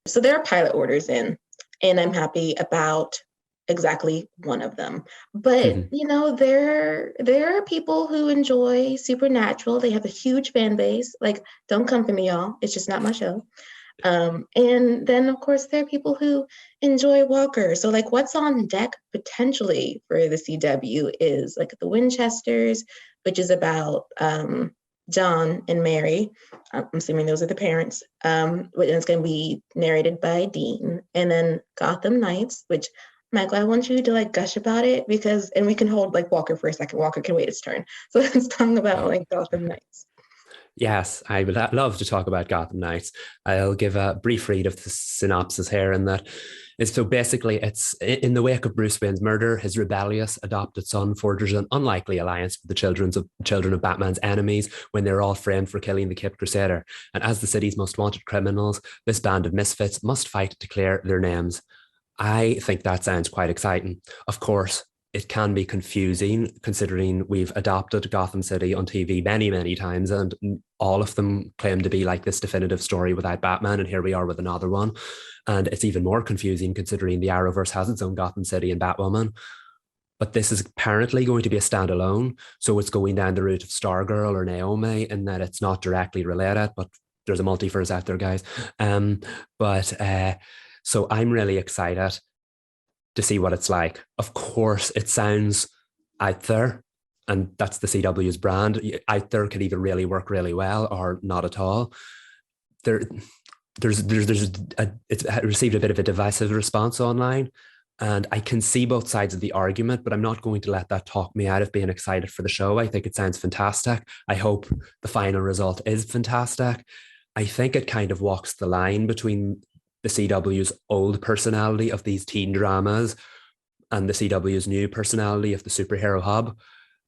So there are pilot orders in, and I'm happy about exactly one of them. But there are people who enjoy Supernatural. They have a huge fan base. Like, don't come for me, y'all. It's just not my show. And then of course there are people who enjoy Walker. So like what's on deck potentially for the CW is like the Winchesters, which is about John and Mary. I'm assuming those are the parents. And it's going to be narrated by Dean. And then Gotham Knights, which Michael, I want you to like gush about it and we can hold like Walker for a second. Walker can wait his turn. So let's talk about like Gotham Knights. Yes, I would love to talk about Gotham Knights. I'll give a brief read of the synopsis here, and that is so basically it's in the wake of Bruce Wayne's murder, his rebellious adopted son forges an unlikely alliance with the children of Batman's enemies when they're all framed for killing the Caped Crusader. And as the city's most wanted criminals, this band of misfits must fight to clear their names. I think that sounds quite exciting. Of course, it can be confusing considering we've adopted Gotham City on TV many, many times, and all of them claim to be like this definitive story without Batman, and here we are with another one. And it's even more confusing considering the Arrowverse has its own Gotham City and Batwoman. But this is apparently going to be a standalone, so it's going down the route of Stargirl or Naomi in that it's not directly related, but there's a multiverse out there, guys. So I'm really excited to see what it's like. Of course, it sounds out there, and that's the CW's brand. Out there could either really work really well or not at all. It's received a bit of a divisive response online, and I can see both sides of the argument, but I'm not going to let that talk me out of being excited for the show. I think it sounds fantastic. I hope the final result is fantastic. I think it kind of walks the line between the CW's old personality of these teen dramas and the CW's new personality of the superhero hub.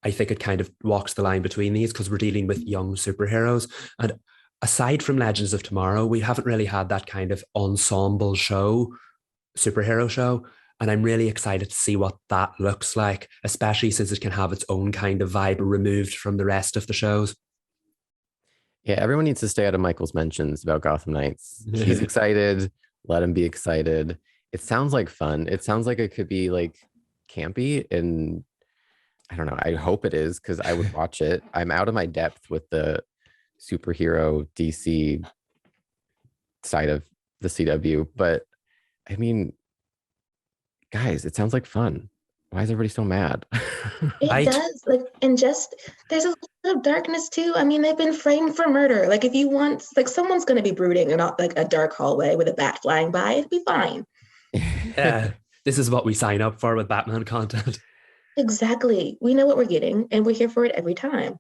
I think it kind of walks the line between these because we're dealing with young superheroes. And aside from Legends of Tomorrow, we haven't really had that kind of ensemble superhero show. And I'm really excited to see what that looks like, especially since it can have its own kind of vibe removed from the rest of the shows. Yeah, everyone needs to stay out of Michael's mentions about Gotham Knights. He's excited. Let him be excited. It sounds like fun. It sounds like it could be like campy, and I don't know. I hope it is because I would watch it. I'm out of my depth with the superhero DC side of the CW, but I mean, guys, it sounds like fun. Why is everybody so mad? It does. Like, and just there's a little of darkness too. I mean, they've been framed for murder. Like, if you want, like, someone's going to be brooding in like a dark hallway with a bat flying by. It'd be fine. Yeah, this is what we sign up for with Batman content. Exactly. We know what we're getting, and we're here for it every time.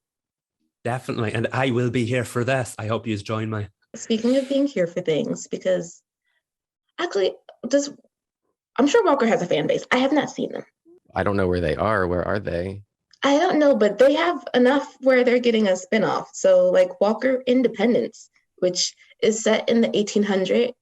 Definitely, and I will be here for this. I hope you join me. Speaking of being here for things, because actually, I'm sure Walker has a fan base. I have not seen them. I don't know where they are. Where are they? I don't know, but they have enough where they're getting a spinoff. So like Walker Independence, which is set in the 1800s,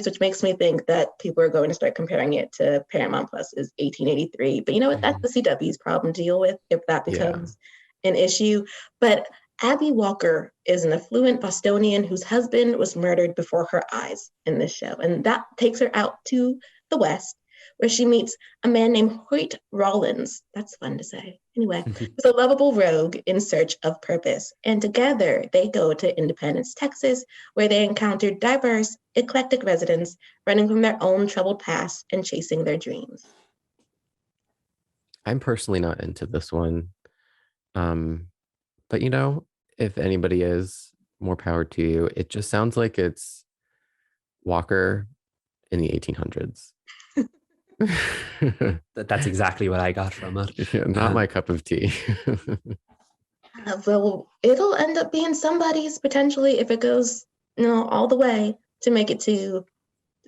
which makes me think that people are going to start comparing it to Paramount Plus's 1883. But you know what? That's the CW's problem to deal with if that becomes an issue. But Abby Walker is an affluent Bostonian whose husband was murdered before her eyes in this show. And that takes her out to the West, where she meets a man named Hoyt Rollins. That's fun to say. Anyway, who's a lovable rogue in search of purpose. And together they go to Independence, Texas, where they encounter diverse, eclectic residents running from their own troubled past and chasing their dreams. I'm personally not into this one. But you know, if anybody is, more power to you. It just sounds like it's Walker in the 1800s. That's exactly what I got from it. Yeah, not my cup of tea. Well, it'll end up being somebody's potentially if it goes, all the way to make it to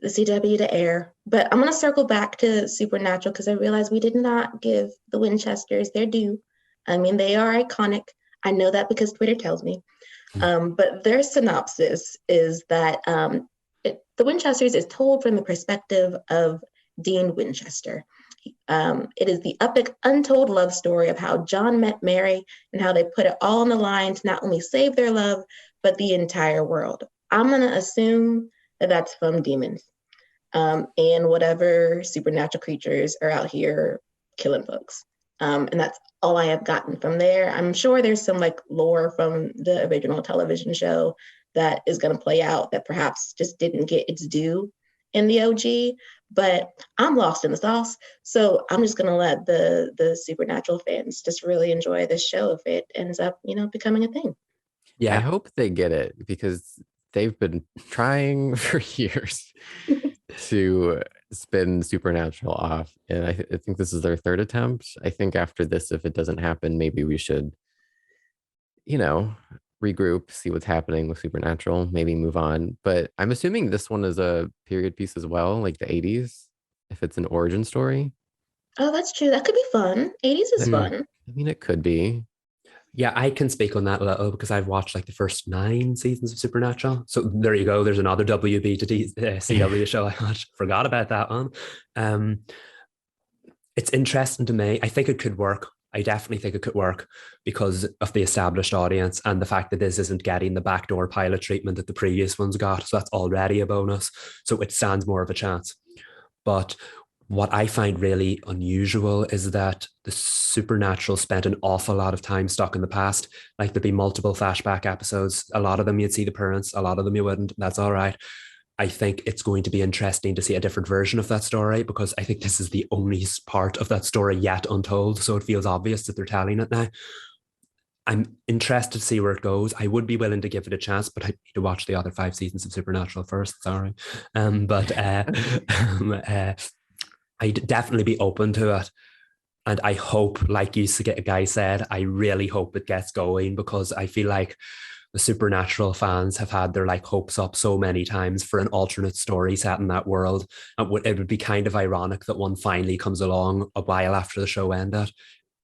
the CW to air. But I'm going to circle back to Supernatural because I realized we did not give the Winchesters their due. I mean, they are iconic. I know that because Twitter tells me. But their synopsis is that the Winchesters is told from the perspective of Dean Winchester. It is the epic, untold love story of how John met Mary and how they put it all on the line to not only save their love, but the entire world. I'm going to assume and that's from demons. And whatever supernatural creatures are out here killing folks. And that's all I have gotten from there. I'm sure there's some like lore from the original television show that is going to play out that perhaps just didn't get its due in the OG, but I'm lost in the sauce. So I'm just going to let the supernatural fans just really enjoy this show if it ends up, becoming a thing. Yeah, I hope they get it because they've been trying for years to spin Supernatural off. And I think this is their third attempt. I think after this, if it doesn't happen, maybe we should, regroup, see what's happening with Supernatural, maybe move on. But I'm assuming this one is a period piece as well, like the 80s, if it's an origin story. Oh, that's true. That could be fun. 80s is fun. I mean, it could be. Yeah, I can speak on that a little because I've watched like the first 9 seasons of Supernatural. So there you go. There's another WB to CW show I watched. Forgot about that one. It's interesting to me. I think it could work. I definitely think it could work because of the established audience and the fact that this isn't getting the backdoor pilot treatment that the previous ones got. So that's already a bonus. So it stands more of a chance. But what I find really unusual is that the Supernatural spent an awful lot of time stuck in the past. Like there'd be multiple flashback episodes. A lot of them you'd see the parents, a lot of them you wouldn't. That's all right. I think it's going to be interesting to see a different version of that story because I think this is the only part of that story yet untold. So it feels obvious that they're telling it now. I'm interested to see where it goes. I would be willing to give it a chance, but I need to watch the other 5 seasons of Supernatural first. Sorry. I'd definitely be open to it. And I hope, like you guys said, I really hope it gets going because I feel like the Supernatural fans have had their like hopes up so many times for an alternate story set in that world. It would be kind of ironic that one finally comes along a while after the show ended.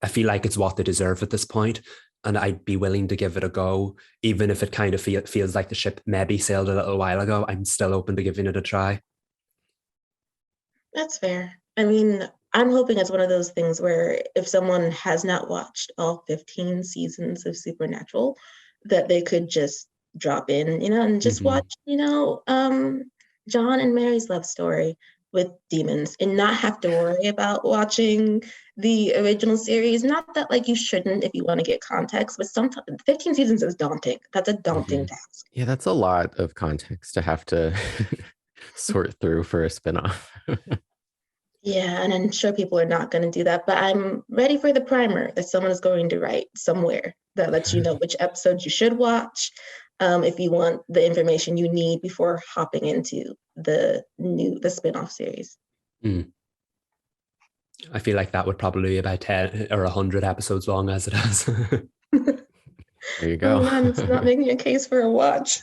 I feel like it's what they deserve at this point, and I'd be willing to give it a go, even if it kind of feels like the ship maybe sailed a little while ago. I'm still open to giving it a try. That's fair. I mean, I'm hoping it's one of those things where if someone has not watched all 15 seasons of Supernatural, that they could just drop in, and just watch, John and Mary's love story with demons and not have to worry about watching the original series. Not that like you shouldn't if you want to get context, but sometimes 15 seasons is daunting. That's a daunting task. Yeah, that's a lot of context to have to sort through for a spinoff. Yeah, and I'm sure people are not going to do that, but I'm ready for the primer that someone is going to write somewhere that lets you know which episodes you should watch, if you want the information you need before hopping into the spin-off series. I feel like that would probably be about 10 or 100 episodes long as it is. There you go. Oh man, it's not making a case for a watch.